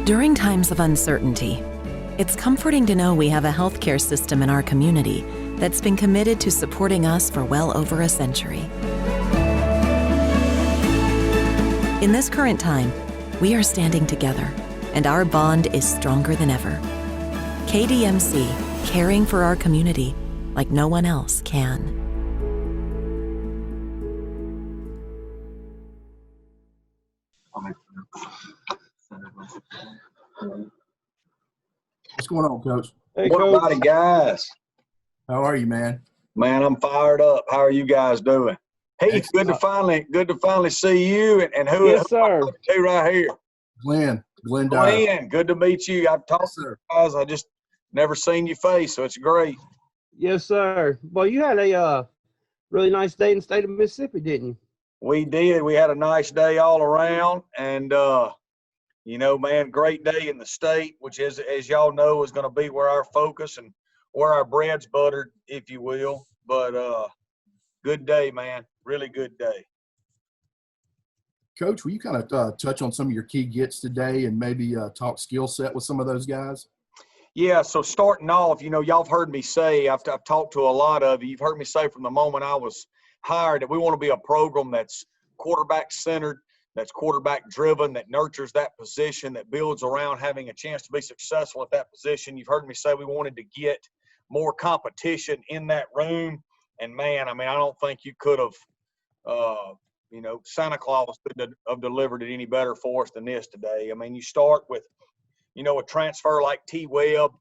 During times of uncertainty, it's comforting to know we have a healthcare system in our community that's been committed to supporting us for well over a century. In this current time, we are standing together, and our bond is stronger than ever. KDMC, caring for our community like no one else can. What's going on, Coach? Hey, What Coach. about it, guys? How are you, man? Man, I'm fired up. How are you guys doing? Heath, good to finally see you. And who Yes, sir. who right here? Glenn Dyer. Glenn, good to meet you. I've talked to you guys. I just never seen your face, so it's great. Yes, sir. Well, you had a really nice day in the state of Mississippi, didn't you? We did. We had a nice day all around, and you know, man, great day in the state, which is, as y'all know, is going to be where our focus and where our bread's buttered, if you will. But good day, man. Really good day. Coach, will you kind of touch on some of your key gets today and maybe talk skill set with some of those guys? Yeah, so starting off, you know, y'all have heard me say, I've talked to a lot of you. You've heard me say from the moment I was hired that we want to be a program that's quarterback centered, that's quarterback driven, that nurtures that position, that builds around having a chance to be successful at that position. You've heard me say we wanted to get more competition in that room. And man, I mean, I don't think you could have, you know, Santa Claus couldn't have delivered it any better for us than this today. I mean, you start with, you know, a transfer like T. Webb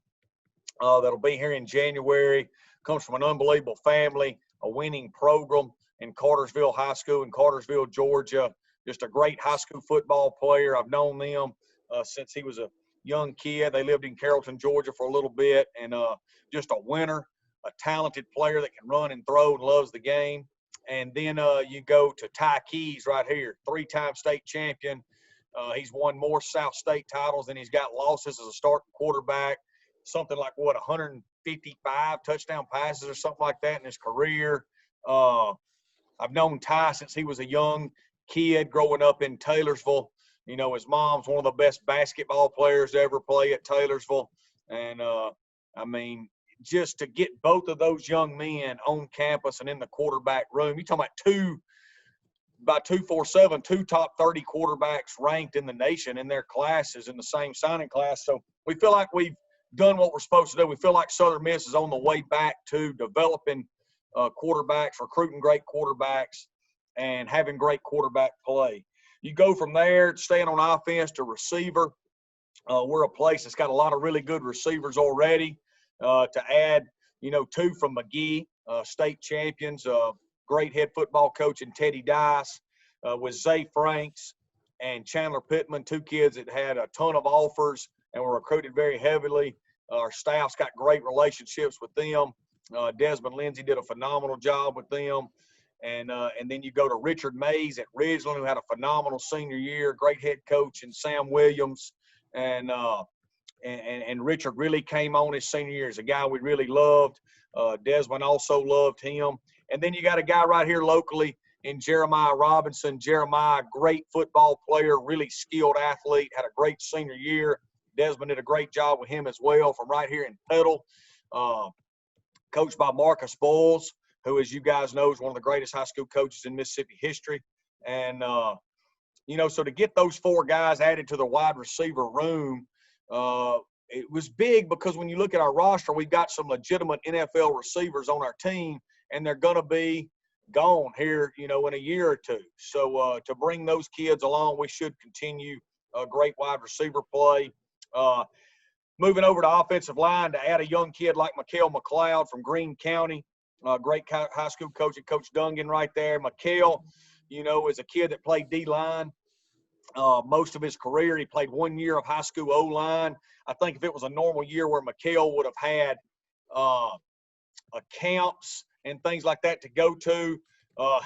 that'll be here in January, comes from an unbelievable family, a winning program in Cartersville High School in Cartersville, Georgia. Just a great high school football player. I've known them since he was a young kid. They lived in Carrollton, Georgia for a little bit, and just a winner, a talented player that can run and throw and loves the game. And then you go to Ty Keys right here, three-time state champion. He's won more South State titles than he's got losses as a starting quarterback. Something like, 155 touchdown passes or something like that in his career. I've known Ty since he was a young kid growing up in Taylorsville. You know, his mom's one of the best basketball players to ever play at Taylorsville. And, I mean, just to get both of those young men on campus and in the quarterback room, you're talking about 247, two top 30 quarterbacks ranked in the nation in their classes in the same signing class. So we feel like we've done what we're supposed to do. We feel like Southern Miss is on the way back to developing quarterbacks, recruiting great quarterbacks, and having great quarterback play. You go from there, staying on offense to receiver. We're a place that's got a lot of really good receivers already. To add, you know, two from Magee, state champions, great head football coach in Teddy Dice, with Zay Franks and Chandler Pittman, two kids that had a ton of offers and were recruited very heavily. Our staff's got great relationships with them. Desmond Lindsay did a phenomenal job with them. And then you go to Richard Mays at Ridgeland, who had a phenomenal senior year, great head coach, and Sam Williams. And Richard really came on his senior year as a guy we really loved. Desmond also loved him. And then you got a guy right here locally in Jeremiah Robinson. Jeremiah, great football player, really skilled athlete, had a great senior year. Desmond did a great job with him as well from right here in Petal. Coached by Marcus Boyles, who, as you guys know, is one of the greatest high school coaches in Mississippi history. And, you know, so to get those four guys added to the wide receiver room, it was big because when you look at our roster, we've got some legitimate NFL receivers on our team, and they're going to be gone here, you know, in a year or two. So to bring those kids along, we should continue a great wide receiver play. Moving over to offensive line to add a young kid like Mikael McLeod from Greene County, great high school coach, and Coach Dungan right there. Mikael, you know, is a kid that played D-line most of his career. He played 1 year of high school O-line. I think if it was a normal year where Mikael would have had camps and things like that to go to,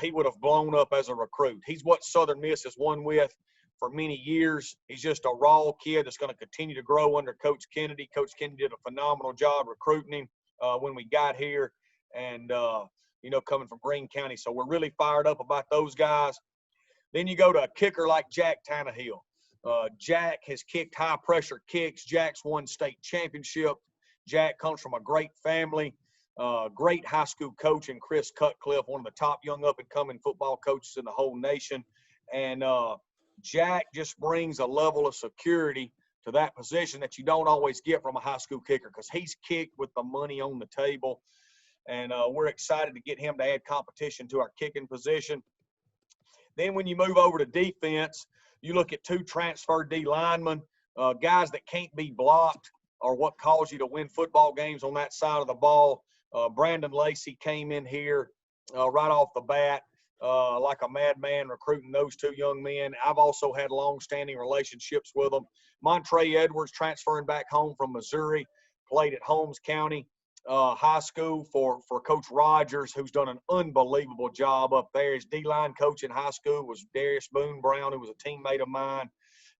he would have blown up as a recruit. He's what Southern Miss has won with for many years. He's just a raw kid that's going to continue to grow under Coach Kennedy. Coach Kennedy did a phenomenal job recruiting him when we got here, and, you know, coming from Greene County. So we're really fired up about those guys. Then you go to a kicker like Jack Tannehill. Jack has kicked high-pressure kicks. Jack's won state championship. Jack comes from a great family, great high school coach in Chris Cutcliffe, one of the top young up-and-coming football coaches in the whole nation. And Jack just brings a level of security to that position that you don't always get from a high school kicker, because he's kicked with the money on the table. And we're excited to get him to add competition to our kicking position. Then when you move over to defense, you look at 2 transfer D linemen, guys that can't be blocked or what calls you to win football games on that side of the ball. Brandon Lacey came in here right off the bat like a madman recruiting those 2 young men. I've also had long-standing relationships with them. Montre Edwards transferring back home from Missouri, played at Holmes County High School for Coach Rogers, who's done an unbelievable job up there. His D-line coach in high school was Darius Boone Brown, who was a teammate of mine.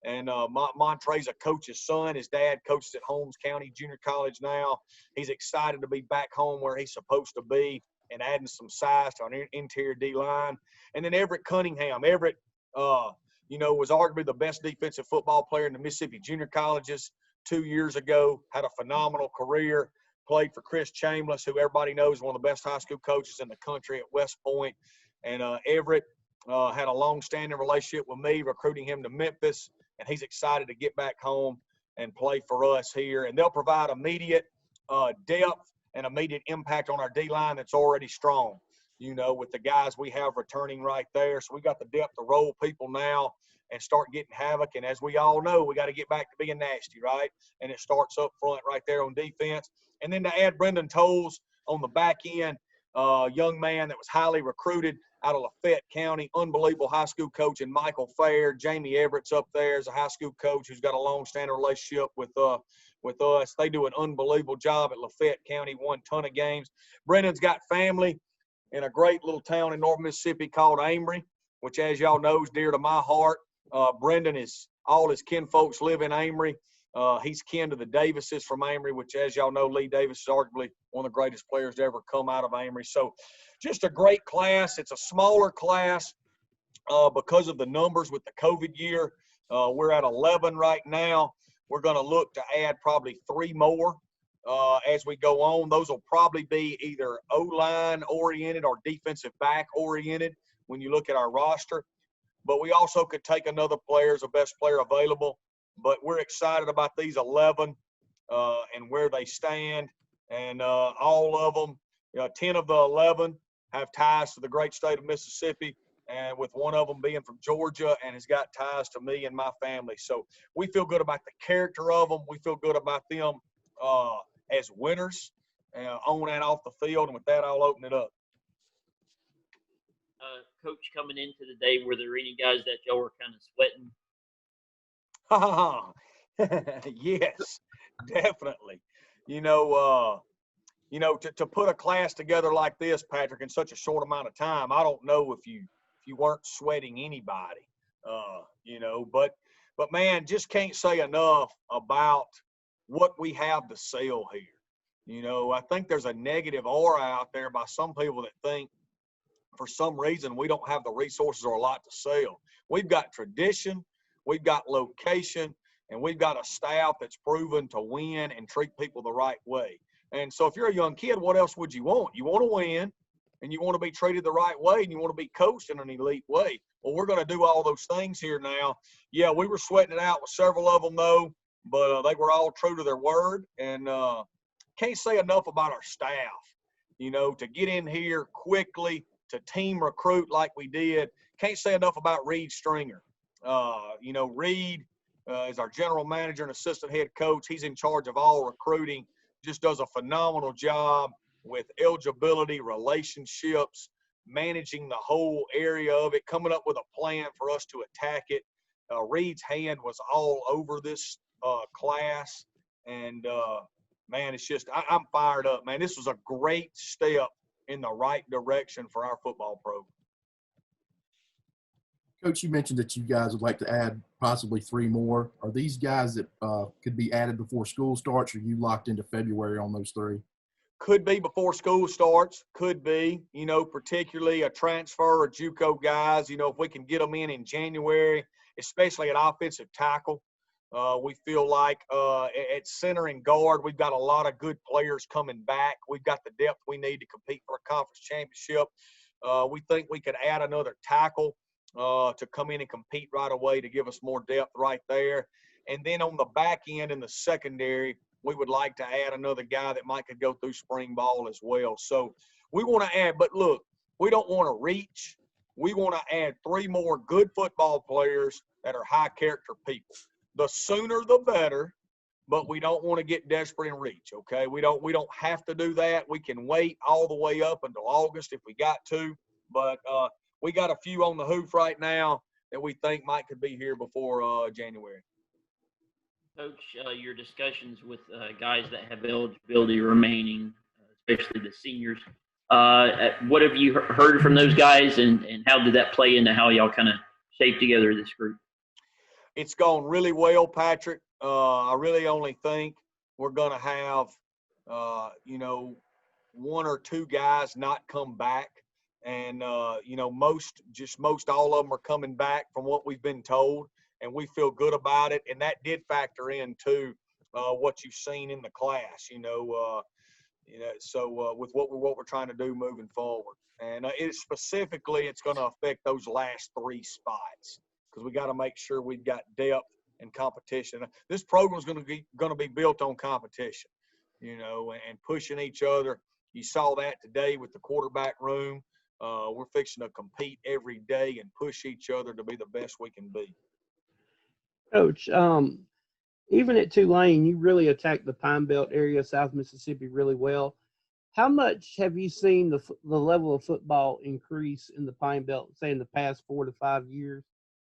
And Montre's a coach's son. His dad coaches at Holmes County Junior College now. He's excited to be back home where he's supposed to be and adding some size to our interior D-line. And then Everett Cunningham. Everett, was arguably the best defensive football player in the Mississippi Junior Colleges 2 years ago, had a phenomenal career. Played for Chris Chambliss, who everybody knows is one of the best high school coaches in the country at West Point. And Everett had a long-standing relationship with me, recruiting him to Memphis, and he's excited to get back home and play for us here. And they'll provide immediate depth and immediate impact on our D-line that's already strong, with the guys we have returning right there. So we got the depth to roll people now and start getting havoc. And as we all know, we got to get back to being nasty, right? And it starts up front right there on defense. And then to add Brendan Tolles on the back end, young man that was highly recruited out of Lafayette County, unbelievable high school coach, and Michael Fair. Jamie Everett's up there as a high school coach who's got a long-standing relationship with us. They do an unbelievable job at Lafayette County, won a ton of games. Brendan's got family in a great little town in North Mississippi called Amory, which, as y'all know, is dear to my heart. Brendan all his kinfolks live in Amory. He's kin to the Davises from Amory, which, as y'all know, Lee Davis is arguably one of the greatest players to ever come out of Amory. So just a great class. It's a smaller class because of the numbers with the COVID year. We're at 11 right now. We're going to look to add probably 3 more as we go on. Those will probably be either O-line oriented or defensive back oriented when you look at our roster. But we also could take another player as a best player available. But we're excited about these 11 and where they stand. And all of them, 10 of the 11 have ties to the great state of Mississippi, and with one of them being from Georgia and has got ties to me and my family. So we feel good about the character of them. We feel good about them as winners on and off the field. And with that, I'll open it up. Coach, coming into the day, were there any guys that y'all were kind of sweating? Yes, definitely. To put a class together like this, Patrick, in such a short amount of time, I don't know if you weren't sweating anybody, but man, just can't say enough about what we have to sell here. I think there's a negative aura out there by some people that think for some reason we don't have the resources or a lot to sell. We've got tradition, we've got location, and we've got a staff that's proven to win and treat people the right way. And so if you're a young kid, what else would you want? You want to win, and you want to be treated the right way, and you want to be coached in an elite way. Well, we're going to do all those things here now. Yeah, we were sweating it out with several of them, though, but they were all true to their word. And can't say enough about our staff, to get in here quickly, to team recruit like we did. Can't say enough about Reed Stringer. Reed is our general manager and assistant head coach. He's in charge of all recruiting, just does a phenomenal job with eligibility, relationships, managing the whole area of it, coming up with a plan for us to attack it. Reed's hand was all over this class. And, man, it's just I'm fired up, man. This was a great step in the right direction for our football program. Coach, you mentioned that you guys would like to add possibly 3 more. Are these guys that could be added before school starts, or are you locked into February on those 3? Could be before school starts. Could be, particularly a transfer or JUCO guys. If we can get them in January, especially at offensive tackle. We feel like at center and guard, we've got a lot of good players coming back. We've got the depth we need to compete for a conference championship. We think we could add another tackle to come in and compete right away to give us more depth right there. And then on the back end in the secondary, we would like to add another guy that might could go through spring ball as well. So we want to add, but look, we don't want to reach. We want to add 3 more good football players that are high character people. The sooner the better, but we don't want to get desperate and reach, okay? We don't have to do that. We can wait all the way up until August if we got to, but we got a few on the hoof right now that we think could be here before January. Coach, your discussions with guys that have eligibility remaining, especially the seniors, what have you heard from those guys, and how did that play into how y'all kind of shape together this group? It's gone really well, Patrick. I really only think we're going to have, 1 or 2 guys not come back. And, most all of them are coming back from what we've been told, and we feel good about it. And that did factor into what you've seen in the class, with what we're trying to do moving forward. And it's going to affect those last 3 spots, because we got to make sure we've got depth and competition. This program is going to be built on competition, and pushing each other. You saw that today with the quarterback room. We're fixing to compete every day and push each other to be the best we can be. Coach, even at Tulane, you really attacked the Pine Belt area, South Mississippi, really well. How much have you seen the level of football increase in the Pine Belt, say, in the past 4 to 5 years?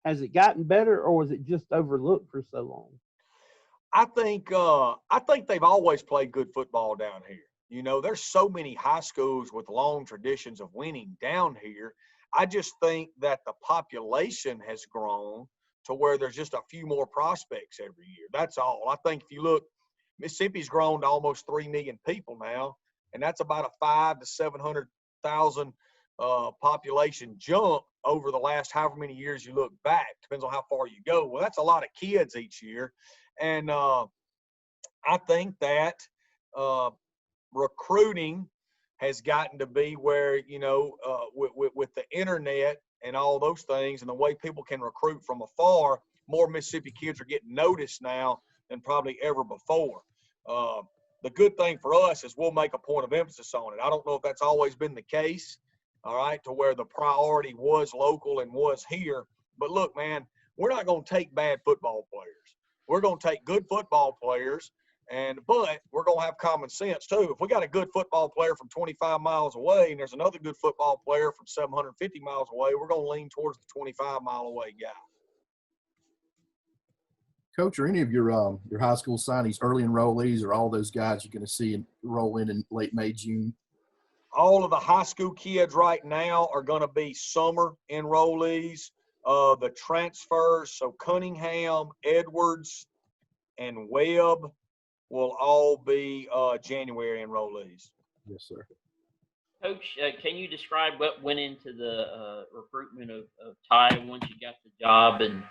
Has it gotten better, or was it just overlooked for so long? I think they've always played good football down here. There's so many high schools with long traditions of winning down here. I just think that the population has grown to where there's just a few more prospects every year. That's all. I think if you look, Mississippi's grown to almost 3 million people now, and that's about a 500,000 to 700,000 population jump over the last however many years you look back. Depends on how far you go. Well, that's a lot of kids each year. And I think that recruiting has gotten to be where, with the internet and all those things and the way people can recruit from afar, more Mississippi kids are getting noticed now than probably ever before. The good thing for us is we'll make a point of emphasis on it. I don't know if that's always been the case, all right, to where the priority was local and was here. But look, man, we're not going to take bad football players. We're going to take good football players, but we're going to have common sense too. If we got a good football player from 25 miles away and there's another good football player from 750 miles away, we're going to lean towards the 25-mile-away guy. Coach, are any of your high school signees early enrollees, or all those guys you're going to see roll in late May, June? All of the high school kids right now are going to be summer enrollees. The transfers, so Cunningham, Edwards, and Webb will all be January enrollees. Yes, sir. Coach, can you describe what went into the recruitment of Ty once you got the job, and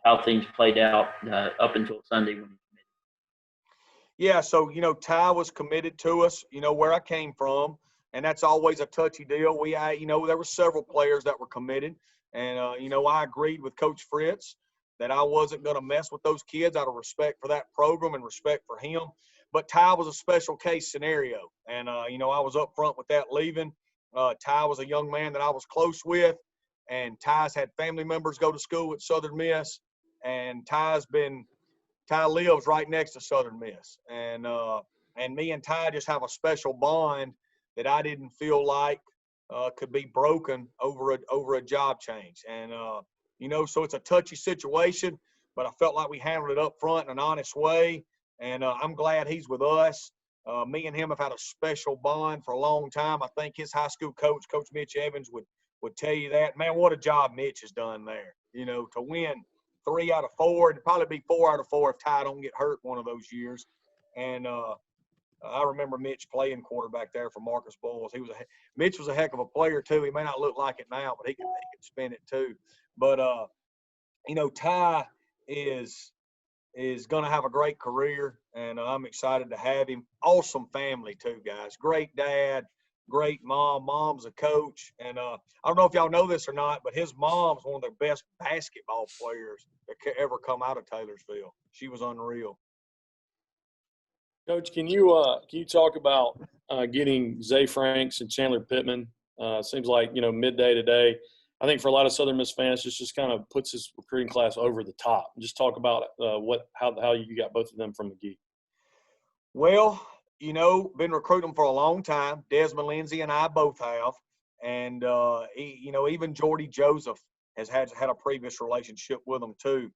how things played out up until Sunday when he committed? Yeah, so, Ty was committed to us, where I came from, and that's always a touchy deal. There were several players that were committed, and, I agreed with Coach Fritz that I wasn't going to mess with those kids out of respect for that program and respect for him. But Ty was a special case scenario, and, I was up front with that leaving. Ty was a young man that I was close with, and Ty's had family members go to school at Southern Miss, and Ty lives right next to Southern Miss. And me and Ty just have a special bond that I didn't feel like could be broken over a job change. And, so it's a touchy situation, but I felt like we handled it up front in an honest way. And I'm glad he's with us. Me and him have had a special bond for a long time. I think his high school coach, Coach Mitch Evans, would tell you that. Man, what a job Mitch has done there. To win 3 out of 4, it'd probably be 4 out of 4 if Ty don't get hurt one of those years. And I remember Mitch playing quarterback there for Marcus Boyles. Mitch was a heck of a player too. He may not look like it now, but he could spin it too. But Ty is going to have a great career, and I'm excited to have him. Awesome family too, guys. Great dad, great mom. Mom's a coach, and I don't know if y'all know this or not, but his mom's one of the best basketball players that could ever come out of Taylorsville. She was unreal. Coach, can you talk about getting Zay Franks and Chandler Pittman? Seems like midday today. I think for a lot of Southern Miss fans, this just kind of puts his recruiting class over the top. Just talk about how you got both of them from Magee. Well, been recruiting for a long time. Desmond Lindsay and I both have, and even Jordy Joseph has had a previous relationship with them too.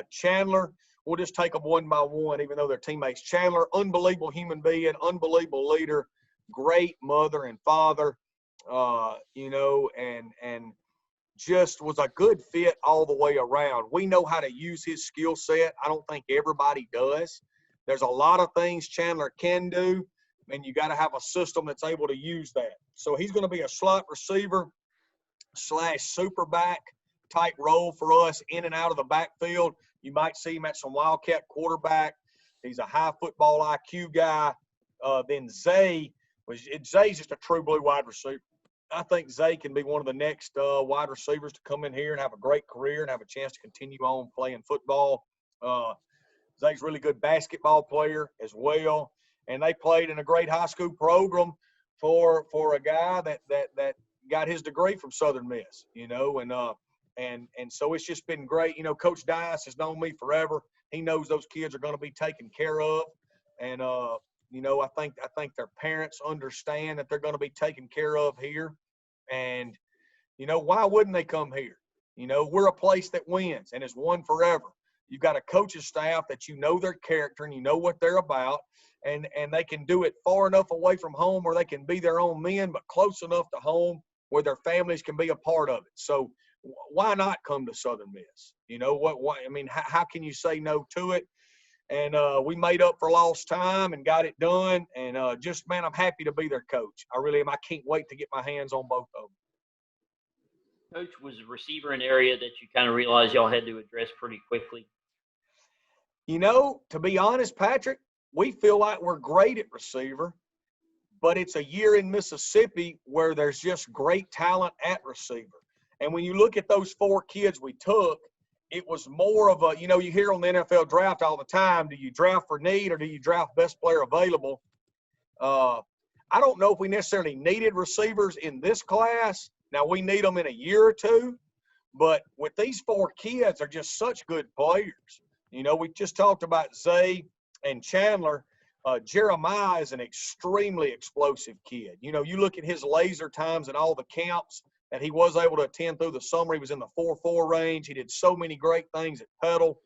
Chandler, we'll just take them one by one, even though they're teammates. Chandler, unbelievable human being, unbelievable leader, great mother and father, and just was a good fit all the way around. We know how to use his skill set. I don't think everybody does. There's a lot of things Chandler can do, and you got to have a system that's able to use that. So he's going to be a slot receiver / super back type role for us in and out of the backfield. You might see him at some Wildcat quarterback. He's a high football IQ guy. Then Zay's just a true blue wide receiver. I think Zay can be one of the next wide receivers to come in here and have a great career and have a chance to continue on playing football. Zay's a really good basketball player as well, and they played in a great high school program for a guy that got his degree from Southern Miss, and so it's just been great. Coach Dice has known me forever. He knows those kids are going to be taken care of, and I think their parents understand that they're going to be taken care of here. And, why wouldn't they come here? We're a place that wins and has won forever. You've got a coaching staff that their character and you know what they're about, and they can do it far enough away from home where they can be their own men, but close enough to home where their families can be a part of it. So why not come to Southern Miss? How can you say no to it? And we made up for lost time and got it done. And I'm happy to be their coach. I really am. I can't wait to get my hands on both of them. Coach, was receiver an area that you kind of realized y'all had to address pretty quickly? To be honest, Patrick, we feel like we're great at receiver, but it's a year in Mississippi where there's just great talent at receiver. And when you look at those 4 kids we took, it was more of a, you hear on the NFL draft all the time, do you draft for need or do you draft best player available? I don't know if we necessarily needed receivers in this class. Now, we need them in a year or two, but with these 4 kids, they're just such good players. We just talked about Zay and Chandler. Jeremiah is an extremely explosive kid. You look at his laser times and all the camps that he was able to attend through the summer. He was in the 4.4 range. He did so many great things at Petal.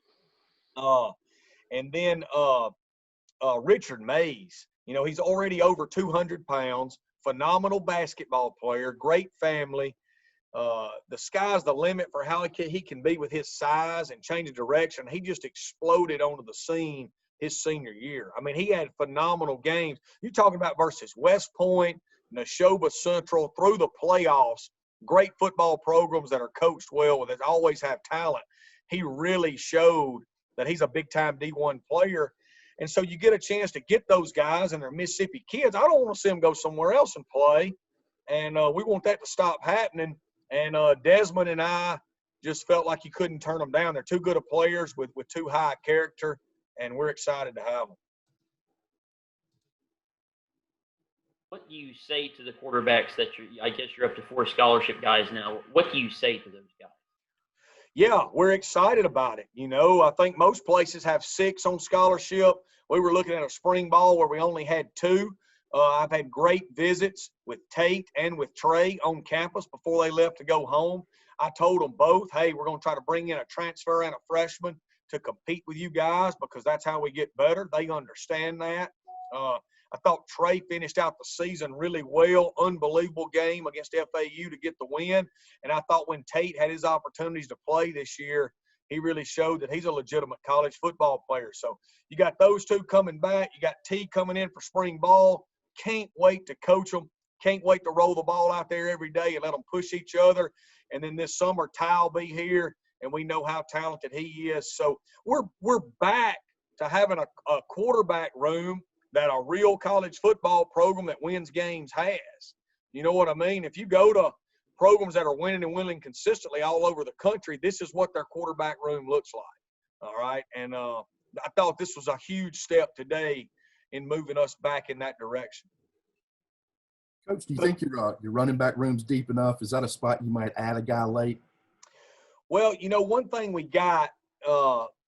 And then Richard Mays, he's already over 200 pounds, phenomenal basketball player, great family. The sky's the limit for how he can be with his size and change of direction. He just exploded onto the scene his senior year. He had phenomenal games. You're talking about versus West Point, Neshoba Central, through the playoffs, great football programs that are coached well, that always have talent. He really showed that he's a big-time D1 player. And so you get a chance to get those guys, and they're Mississippi kids. I don't want to see them go somewhere else and play, and we want that to stop happening. And Desmond and I just felt like you couldn't turn them down. They're too good of players with too high character, and we're excited to have them. What do you say to the quarterbacks that I guess you're up to 4 scholarship guys now? What do you say to those guys? Yeah, we're excited about it. I think most places have 6 on scholarship. We were looking at a spring ball where we only had 2. I've had great visits with Tate and with Trey on campus before they left to go home. I told them both, hey, we're going to try to bring in a transfer and a freshman to compete with you guys because that's how we get better. They understand that. I thought Trey finished out the season really well. Unbelievable game against FAU to get the win. And I thought when Tate had his opportunities to play this year, he really showed that he's a legitimate college football player. So you got those 2 coming back. You got T coming in for spring ball. Can't wait to coach them. Can't wait to roll the ball out there every day and let them push each other. And then this summer, Ty will be here. and we know how talented he is. So we're back to having a quarterback room that a real college football program that wins games has. You know what I mean? If you go to programs that are winning and winning consistently all over the country, this is what their quarterback room looks like. All right. And I thought this was a huge step today in moving us back in that direction. Coach, do you think your running back room's deep enough? Is that a spot you might add a guy late? Well, one thing we got,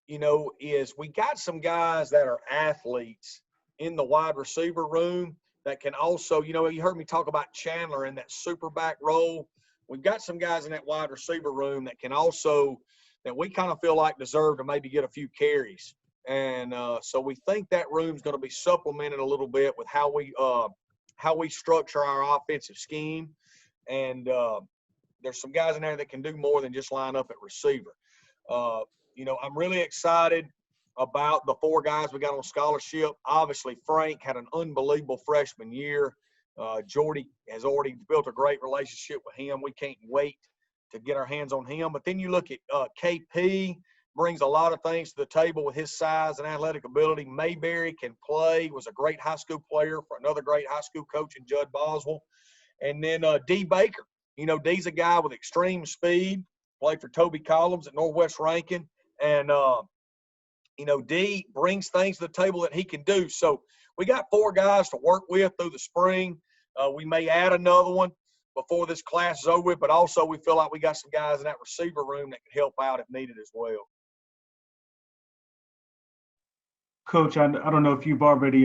is we got some guys that are athletes in the wide receiver room that can also, you heard me talk about Chandler in that super back role. We've got some guys in that wide receiver room that can also, that we kind of feel like deserve to maybe get a few carries. And so we think that room's going to be supplemented a little bit with how we structure our offensive scheme. And there's some guys in there that can do more than just line up at receiver. I'm really excited about the 4 guys we got on scholarship. Obviously, Frank had an unbelievable freshman year. Jordy has already built a great relationship with him. We can't wait to get our hands on him. But then you look at KP, brings a lot of things to the table with his size and athletic ability. Mayberry can play, was a great high school player for another great high school coach in Judd Boswell. And then D. Baker. D's a guy with extreme speed, played for Toby Collins at Northwest Rankin. And, D brings things to the table that he can do. So we got 4 guys to work with through the spring. We may add another one before this class is over with, but also we feel like we got some guys in that receiver room that can help out if needed as well. Coach, I don't know if you've already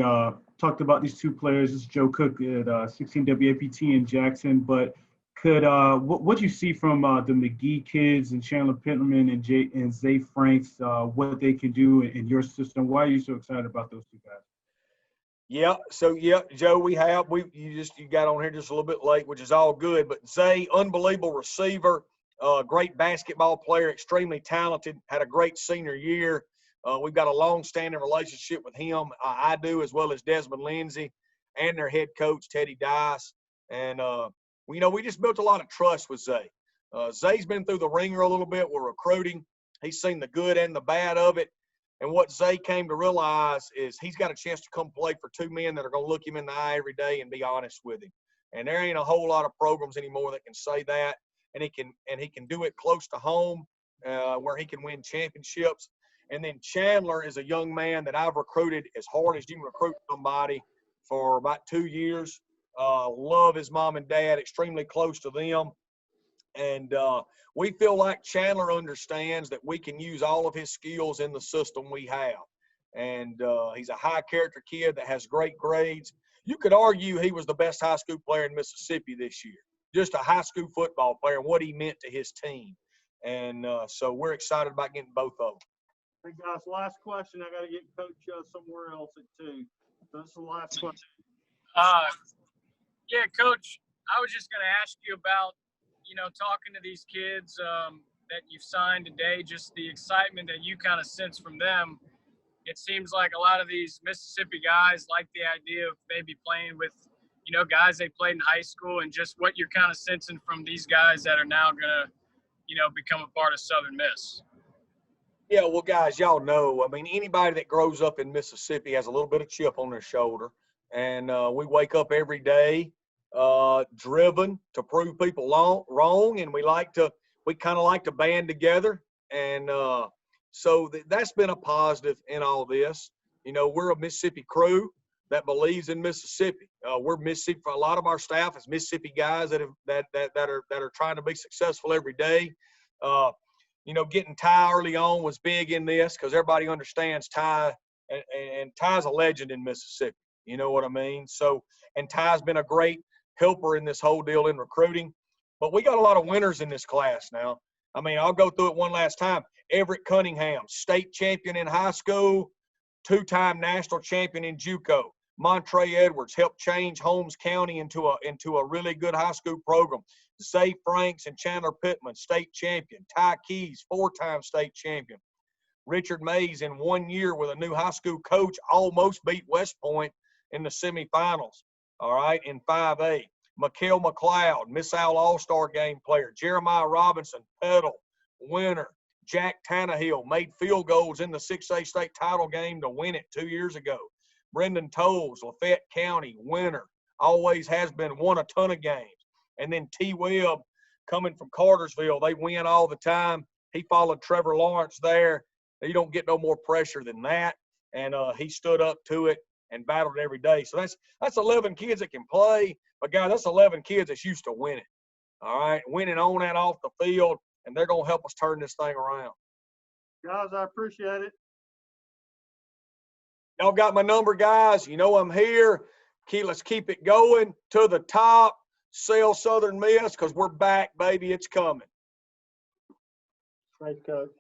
talked about these 2 players. This is Joe Cook at 16 WAPT in Jackson, but what you see from the Magee kids and Chandler Pittman and Zay Franks, what they can do in your system? Why are you so excited about those 2 guys? Yeah. So Joe, you got on here just a little bit late, which is all good. But Zay, unbelievable receiver, great basketball player, extremely talented, had a great senior year. We've got a long-standing relationship with him. I do, as well as Desmond Lindsay and their head coach Teddy Dice. And we just built a lot of trust with Zay. Zay's been through the ringer a little bit with recruiting. He's seen the good and the bad of it. And what Zay came to realize is he's got a chance to come play for 2 men that are going to look him in the eye every day and be honest with him. And there ain't a whole lot of programs anymore that can say that. And he can do it close to home, where he can win championships. And then Chandler is a young man that I've recruited as hard as you can recruit somebody for about 2 years. Love his mom and dad, extremely close to them. And we feel like Chandler understands that we can use all of his skills in the system we have. And he's a high-character kid that has great grades. You could argue he was the best high school player in Mississippi this year, just a high school football player and what he meant to his team. And so we're excited about getting both of them. Hey, guys, last question. I got to get Coach somewhere else at 2. So this is the last question. Yeah, Coach, I was just going to ask you about, talking to these kids that you've signed today, just the excitement that you kind of sense from them. It seems like a lot of these Mississippi guys like the idea of maybe playing with, guys they played in high school, and just what you're kind of sensing from these guys that are now going to, become a part of Southern Miss. Yeah, well, guys, y'all know, anybody that grows up in Mississippi has a little bit of chip on their shoulder. And we wake up every day driven to prove people wrong, and we kind of like to band together. And so that's been a positive in all this. We're a Mississippi crew that believes in Mississippi. We're Mississippi. A lot of our staff is Mississippi guys that are trying to be successful every day. Getting Ty early on was big in this because everybody understands Ty, and Ty's a legend in Mississippi. You know what I mean? So, and Ty's been a great helper in this whole deal in recruiting. But we got a lot of winners in this class now. I'll go through it one last time. Everett Cunningham, state champion in high school, 2-time national champion in JUCO. Montre Edwards helped change Holmes County into a really good high school program. Zay Franks and Chandler Pittman, state champion. Ty Keys, 4-time state champion. Richard Mays, in 1 year with a new high school coach, almost beat West Point in the semifinals, all right, in 5A. Mikael McLeod, Miss Al All-Star game player. Jeremiah Robinson, pedal, winner. Jack Tannehill made field goals in the 6A state title game to win it 2 years ago. Brendan Tolles, Lafayette County, winner, always has been, won a ton of games. And then T. Webb coming from Cartersville, they win all the time. He followed Trevor Lawrence there. You don't get no more pressure than that. And he stood up to it and battled every day. So that's 11 kids that can play. But, guys, that's 11 kids that's used to winning. All right, winning on and off the field, and they're going to help us turn this thing around. Guys, I appreciate it. Y'all got my number, guys. You know I'm here. Let's keep it going to the top. Sell Southern Miss because we're back, baby. It's coming. Thanks, Coach.